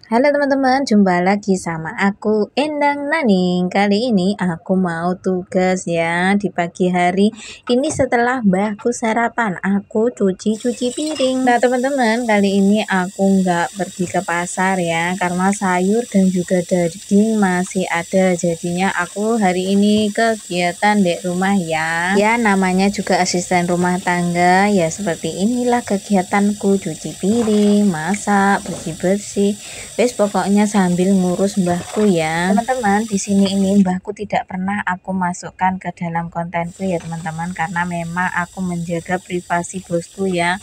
Halo teman-teman, jumpa lagi sama aku Endang Naning. Kali ini aku mau tugas ya di pagi hari. Ini setelah mbahku sarapan, aku cuci piring. Nah teman-teman, kali ini aku nggak pergi ke pasar ya, karena sayur dan juga daging masih ada. Jadinya aku hari ini kegiatan di rumah ya. Ya namanya juga asisten rumah tangga ya, seperti inilah kegiatanku, cuci piring, masak, bersih-bersih. Wes pokoknya sambil ngurus mbahku ya. Teman-teman, di sini ini mbahku tidak pernah aku masukkan ke dalam kontenku ya teman-teman, karena memang aku menjaga privasi bosku ya.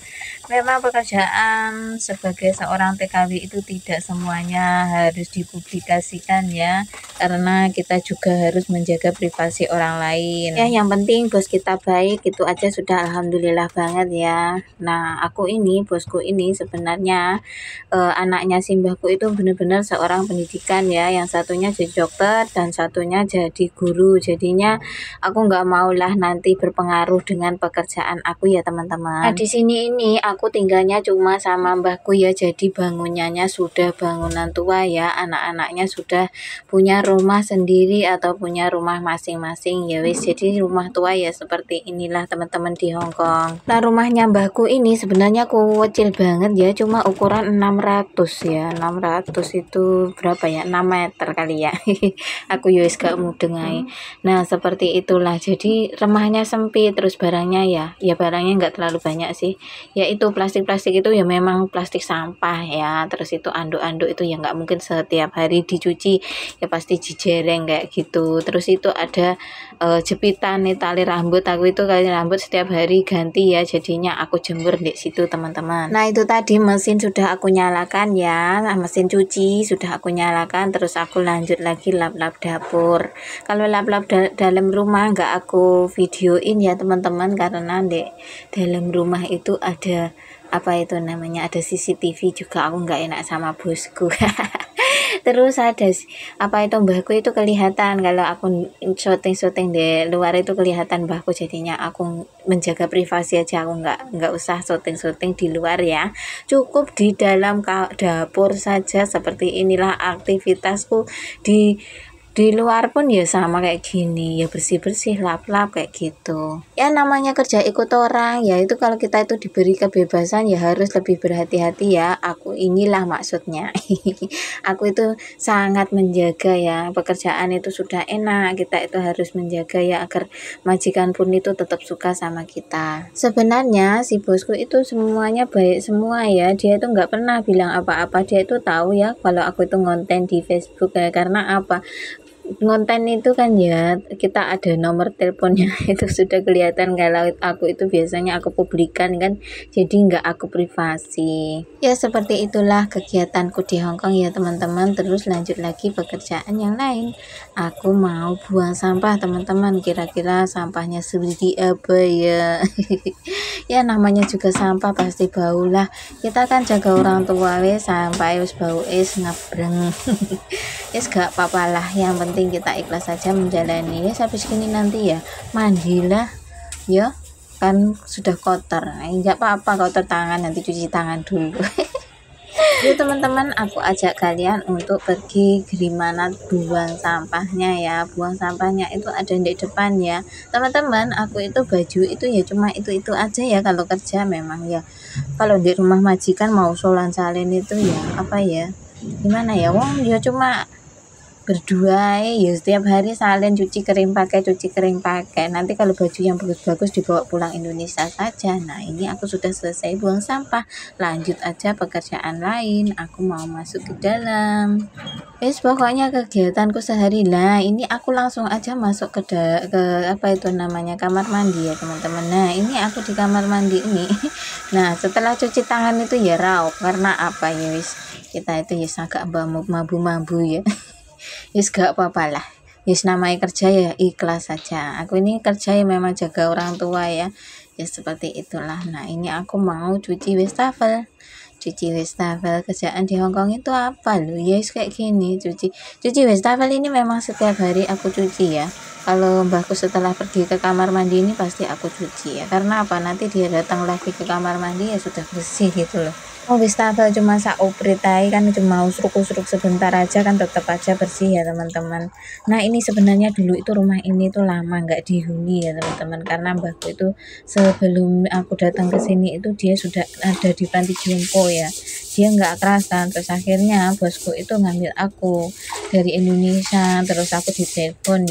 Memang pekerjaan sebagai seorang TKW itu tidak semuanya harus dipublikasikan ya, karena kita juga harus menjaga privasi orang lain. Ya, yang penting bos kita baik, itu aja sudah alhamdulillah banget ya. Nah, aku ini, bosku ini sebenarnya anaknya simbahku itu benar-benar seorang pendidikan ya, yang satunya jadi dokter dan satunya jadi guru. Jadinya aku nggak maulah nanti berpengaruh dengan pekerjaan aku ya teman-teman. Nah di sini ini aku tinggalnya cuma sama mbahku ya, jadi bangunannya sudah bangunan tua ya, anak-anaknya sudah punya rumah sendiri atau punya rumah masing-masing ya wis. Jadi rumah tua ya seperti inilah teman-teman di Hongkong. Nah rumahnya mbahku ini sebenarnya kecil banget ya, cuma ukuran 600 ya. 600 itu berapa ya, 6 meter kali ya. Aku yowis gak mudeng aja. Nah seperti itulah, jadi rumahnya sempit, terus barangnya ya barangnya nggak terlalu banyak sih ya. Itu plastik-plastik itu ya memang plastik sampah ya, terus itu anduk-anduk itu ya nggak mungkin setiap hari dicuci ya, pasti dijereng kayak gitu. Terus itu ada jepitan nih tali rambut, aku itu tali rambut setiap hari ganti ya, jadinya aku jemur di situ teman-teman. Nah itu tadi mesin sudah aku nyalakan ya, mesin cuci sudah aku nyalakan, terus aku lanjut lagi lap-lap dapur. Kalau lap-lap dalam rumah nggak aku videoin ya teman-teman, karena di dalam rumah itu ada apa itu namanya, ada CCTV juga, aku nggak enak sama bosku. Terus ada apa itu mbahku itu kelihatan, kalau aku syuting di luar itu kelihatan mbahku, jadinya aku menjaga privasi aja, aku nggak usah syuting di luar ya, cukup di dalam dapur saja. Seperti inilah aktivitasku di luar pun ya sama kayak gini ya, bersih-bersih, lap-lap kayak gitu ya. Namanya kerja ikut orang ya, itu kalau kita itu diberi kebebasan ya harus lebih berhati-hati ya. Aku inilah maksudnya. Aku itu sangat menjaga ya, pekerjaan itu sudah enak, kita itu harus menjaga ya agar majikan pun itu tetap suka sama kita. Sebenarnya si bosku itu semuanya baik semua ya, dia itu nggak pernah bilang apa-apa. Dia itu tahu ya kalau aku itu ngonten di Facebook ya, karena apa, ngonten itu kan ya kita ada nomor teleponnya itu sudah kelihatan. Kalau aku itu biasanya aku publikan kan, jadi nggak aku privasi ya. Seperti itulah kegiatanku di Hongkong ya teman-teman. Terus lanjut lagi pekerjaan yang lain, aku mau buang sampah teman-teman. Kira-kira sampahnya seperti apa ya? Ya namanya juga sampah pasti bau lah, kita kan jaga orang tua wes sampai wes bau es ngabreng. Yes gak apa-apa lah, yang penting kita ikhlas saja menjalani ya. Habis gini nanti ya mandilah ya, kan sudah kotor. Enggak apa-apa kotor tangan, nanti cuci tangan dulu. Jadi teman-teman, aku ajak kalian untuk pergi gimana buang sampahnya ya. Buang sampahnya itu ada di depan ya teman-teman. Aku itu baju itu ya cuma itu aja ya kalau kerja memang ya. Kalau di rumah majikan mau solan salin itu ya apa ya, gimana ya, wong ya cuma berdua ya, setiap hari salin cuci kering pakai. Nanti kalau baju yang bagus-bagus dibawa pulang Indonesia saja. Nah ini aku sudah selesai buang sampah, lanjut aja pekerjaan lain, aku mau masuk ke dalam. Pokoknya kegiatanku sehari lah ini, aku langsung aja masuk ke apa itu namanya, kamar mandi ya teman-teman. Nah ini aku di kamar mandi ini. Nah setelah cuci tangan itu ya raup, karena apa ya wis, kita itu ya agak mabu-mabu ya. Yes gak apa-apa lah, yes namanya kerja ya ikhlas saja. Aku ini kerja ya memang jaga orang tua ya, ya seperti itulah. Nah ini aku mau cuci wastafel. Kerjaan di Hongkong itu apa lo yes, kayak gini, cuci wastafel ini memang setiap hari aku cuci ya. Kalau mbahku setelah pergi ke kamar mandi ini pasti aku cuci ya, karena apa, nanti dia datang lagi ke kamar mandi ya sudah bersih gitu loh. Oh, wastafel cuma sauprit ae kan cuma usruk-usruk sebentar aja kan tetap aja bersih ya teman-teman. Nah ini sebenarnya dulu itu rumah ini tuh lama nggak dihuni ya teman-teman, karena mbahku itu sebelum aku datang ke sini itu dia sudah ada di panti jompo ya. Dia nggak kerasan, terus akhirnya bosku itu ngambil aku dari Indonesia, terus aku ditelepon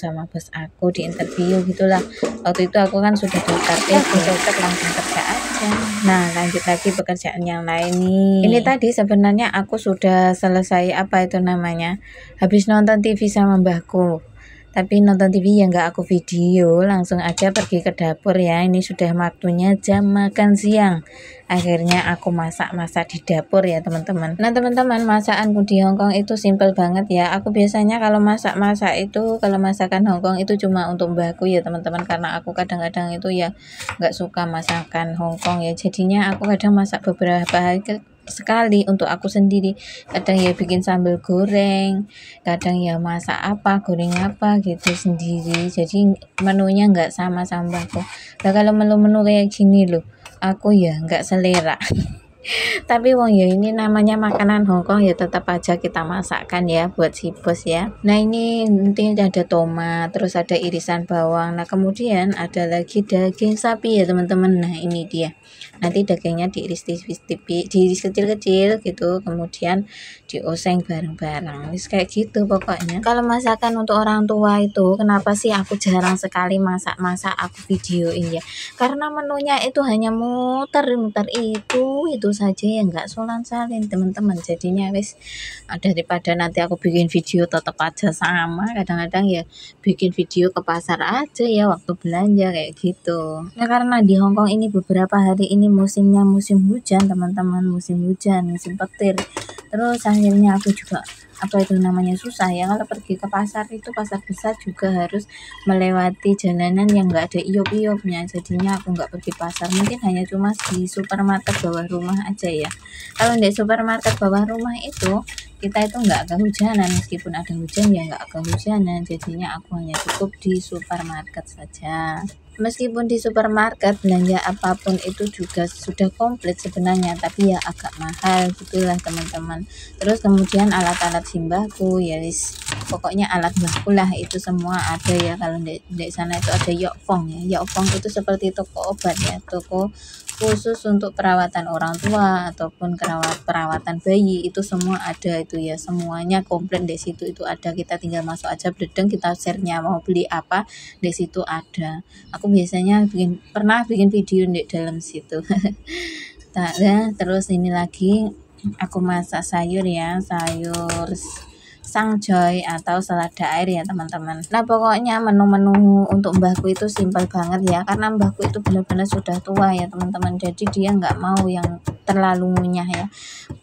sama bos aku, di interview gitulah. Waktu itu aku kan sudah daftar cocok langsung kerja aja. Nah lanjut lagi pekerjaan yang lain nih. Ini tadi sebenarnya aku sudah selesai apa itu namanya, habis nonton TV sama mbahku. Tapi nonton TV ya nggak aku video, langsung aja pergi ke dapur ya. Ini sudah waktunya jam makan siang. Akhirnya aku masak-masak di dapur ya teman-teman. Nah teman-teman, masakanku di Hongkong itu simple banget ya. Aku biasanya kalau masak-masak itu, kalau masakan Hongkong itu cuma untuk mbahku ya teman-teman. Karena aku kadang-kadang itu ya nggak suka masakan Hongkong ya. Jadinya aku kadang masak beberapa hari sekali untuk aku sendiri. Kadang ya bikin sambal goreng, kadang ya masak apa, goreng apa gitu sendiri. Jadi menunya nggak sama mbahku. Nah kalau menu-menu kayak gini loh, aku ya nggak selera. Tapi wong ya ini namanya makanan Hongkong ya tetap aja kita masakkan ya buat si bos ya. Nah ini nanti ada tomat, terus ada irisan bawang. Nah kemudian ada lagi daging sapi ya teman-teman. Nah ini dia. Nanti dagingnya diiris tipis-tipis, diiris kecil-kecil gitu. Kemudian dioseng bareng-bareng. Wis kayak gitu pokoknya. Kalau masakan untuk orang tua itu kenapa sih aku jarang sekali masak-masak aku videoin ya? Karena menunya itu hanya muter-muter itu saja ya, nggak solan-salin teman-teman. Jadinya wis daripada nanti aku bikin video tetap aja sama, kadang-kadang ya bikin video ke pasar aja ya waktu belanja kayak gitu. Nah karena di Hongkong ini beberapa hari ini musimnya musim hujan teman-teman, musim hujan, musim petir. Terus akhirnya aku juga apa itu namanya susah ya kalau pergi ke pasar, itu pasar besar juga harus melewati jalanan yang enggak ada iup-iupnya. Jadinya aku enggak pergi pasar, mungkin hanya cuma di supermarket bawah rumah aja ya. Kalau di supermarket bawah rumah itu kita itu enggak kehujanan, meskipun ada hujan ya enggak kehujanan. Jadinya aku hanya cukup di supermarket saja. Meskipun di supermarket belanja apapun itu juga sudah komplit sebenarnya, tapi ya agak mahal gitulah teman-teman. Terus kemudian alat-alat simbahku ya wis, pokoknya alat mbahku lah itu semua ada ya. Kalau di sana itu ada Yokfong ya. Yokfong itu seperti toko obat ya, toko khusus untuk perawatan orang tua ataupun perawatan bayi, itu semua ada itu ya, semuanya komplit di situ itu ada. Kita tinggal masuk aja bledeng, kita share-nya mau beli apa di situ ada. Aku biasanya pernah bikin video di dalam situ. Terus ini lagi aku masak sayur ya, sayur sangjoy atau selada air ya teman-teman. Nah pokoknya menu-menu untuk mbahku itu simpel banget ya, karena mbahku itu benar-benar sudah tua ya teman-teman. Jadi dia nggak mau yang terlalu ngunyah ya.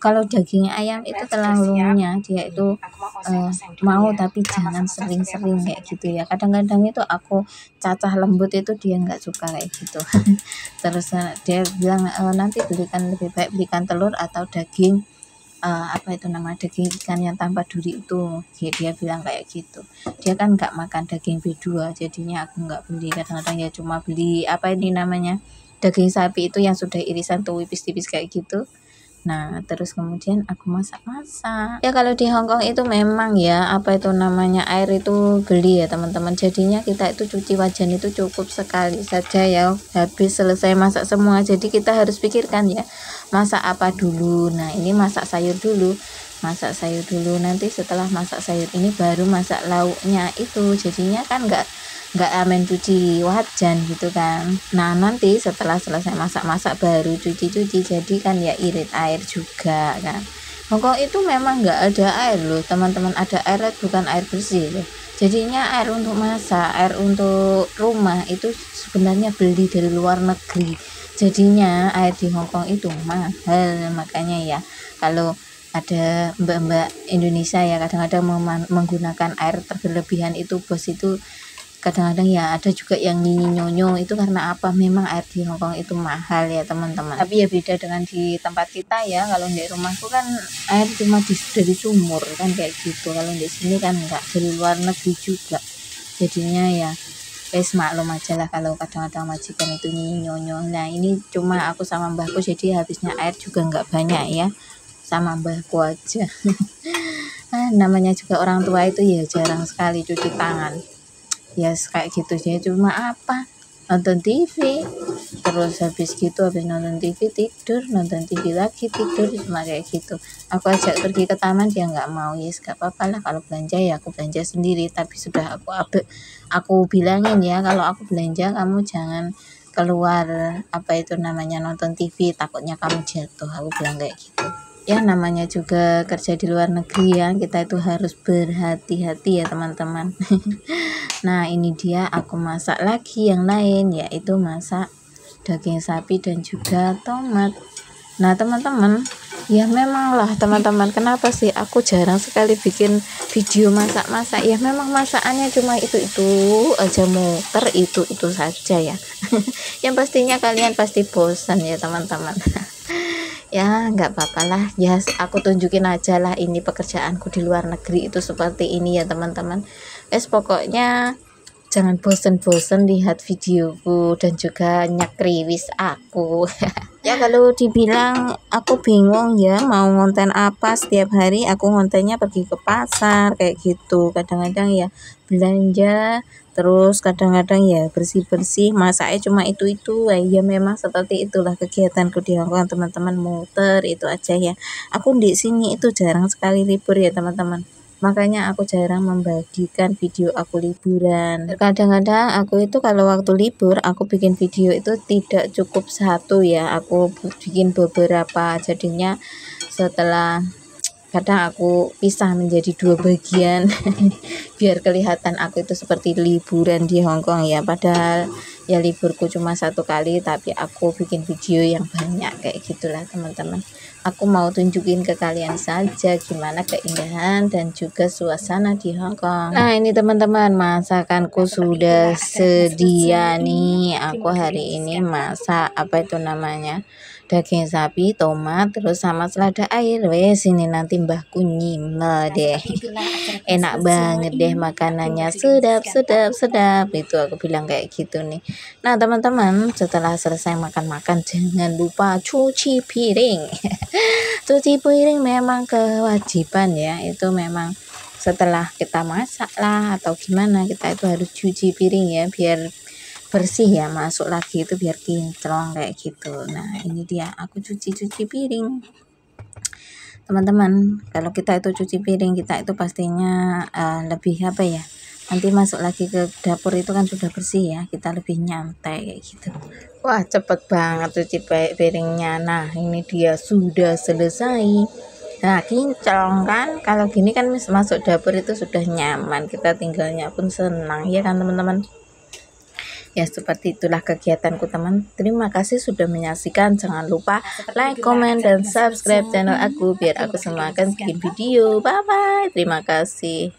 Kalau daging ayam itu terlalu ngunyah, dia itu mau tapi jangan sering-sering kayak gitu ya. Kadang-kadang itu aku cacah lembut itu dia nggak suka kayak gitu. Terus dia bilang nanti lebih baik belikan telur atau daging apa itu nama, daging ikan yang tanpa duri itu. Dia bilang kayak gitu. Dia kan nggak makan daging B2, jadinya aku nggak beli. Kadang-kadang ya cuma beli apa ini namanya, daging sapi itu yang sudah irisan tuh tipis-tipis kayak gitu. Nah terus kemudian aku masak-masak ya. Kalau di Hongkong itu memang ya apa itu namanya, air itu beli ya teman-teman. Jadinya kita itu cuci wajan itu cukup sekali saja ya, habis selesai masak semua. Jadi kita harus pikirkan ya masak apa dulu. Nah ini masak sayur dulu, nanti setelah masak sayur ini baru masak lauknya itu. Jadinya kan nggak amen cuci wajan gitu kan. Nah nanti setelah selesai masak-masak baru cuci-cuci, jadi kan ya irit air juga kan. Hongkong itu memang nggak ada air loh teman-teman, ada air bukan air bersih loh. Jadinya air untuk masak, air untuk rumah itu sebenarnya beli dari luar negeri. Jadinya air di Hongkong itu mahal. Makanya ya kalau ada mbak-mbak Indonesia ya kadang-kadang menggunakan air berlebihan itu, bos itu kadang-kadang ya ada juga yang nyonyo itu. Karena apa, memang air di Hongkong itu mahal ya teman-teman. Tapi ya beda dengan di tempat kita ya. Kalau di rumahku kan air cuma dari sumur kan kayak gitu. Kalau di sini kan enggak, dari luar negeri juga. Jadinya ya Wes maklum aja lah kalau kadang-kadang majikan itu nyonyo. Nah ini cuma aku sama mbahku, jadi habisnya air juga nggak banyak ya, sama mbahku aja. Namanya juga orang tua itu ya jarang sekali cuci tangan ya, kayak gitu sih. Cuma apa, nonton TV, terus habis nonton TV tidur, nonton TV lagi tidur, cuma kayak gitu. Aku ajak pergi ke taman dia nggak mau. Yes, gak apa-apa lah, kalau belanja ya aku belanja sendiri, tapi sudah aku bilangin ya, kalau aku belanja kamu jangan keluar nonton TV, takutnya kamu jatuh, aku bilang kayak gitu. Ya namanya juga kerja di luar negeri ya, kita itu harus berhati-hati ya teman-teman. Nah ini dia aku masak lagi yang lain, yaitu masak daging sapi dan juga tomat. Nah teman-teman, ya memang lah teman-teman, kenapa sih aku jarang sekali bikin video masak-masak? Ya memang masakannya cuma itu aja, muter itu saja ya. Yang pastinya kalian pasti bosan ya teman-teman. Ya nggak apa-apa lah ya, aku tunjukin aja lah ini pekerjaanku di luar negeri itu seperti ini ya teman-teman. Pokoknya jangan bosen-bosen lihat videoku dan juga nyakriwis aku. Ya kalau dibilang aku bingung ya mau ngonten apa, setiap hari aku ngontennya pergi ke pasar kayak gitu, kadang-kadang ya belanja, terus kadang-kadang ya bersih-bersih, masaknya cuma itu ya memang seperti itulah kegiatanku di Hongkong teman-teman, muter itu aja ya. Aku di sini itu jarang sekali libur ya teman-teman, makanya aku jarang membagikan video aku liburan. Kadang-kadang aku itu kalau waktu libur aku bikin video itu tidak cukup satu ya, aku bikin beberapa, jadinya setelah kadang aku pisah menjadi 2 bagian biar kelihatan aku itu seperti liburan di Hongkong ya, padahal ya liburku cuma 1 kali, tapi aku bikin video yang banyak kayak gitulah teman-teman. Aku mau tunjukin ke kalian saja gimana keindahan dan juga suasana di Hongkong. Nah ini teman-teman, masakanku sudah sedia nih. Aku hari ini masak daging sapi, tomat, terus sama selada air. Wes ini nanti mbahku nyimel deh. Enak banget deh makanannya, sedap itu aku bilang kayak gitu nih. Nah teman-teman, setelah selesai makan-makan jangan lupa cuci piring. Cuci piring memang kewajiban ya, itu memang setelah kita masak lah atau gimana, kita itu harus cuci piring ya biar bersih ya, masuk lagi itu biar kinclong kayak gitu. Nah ini dia aku cuci piring teman-teman. Kalau kita itu cuci piring, kita itu pastinya lebih nanti masuk lagi ke dapur itu kan sudah bersih ya, kita lebih nyantai kayak gitu. Wah cepet banget cuci piringnya. Nah ini dia sudah selesai. Nah kinclong kan, kalau gini kan masuk dapur itu sudah nyaman, kita tinggalnya pun senang ya kan teman-teman. Ya seperti itulah kegiatanku teman. Terima kasih sudah menyaksikan. Jangan lupa like, comment, dan subscribe channel aku biar aku semakin bikin video. Bye bye. Terima kasih.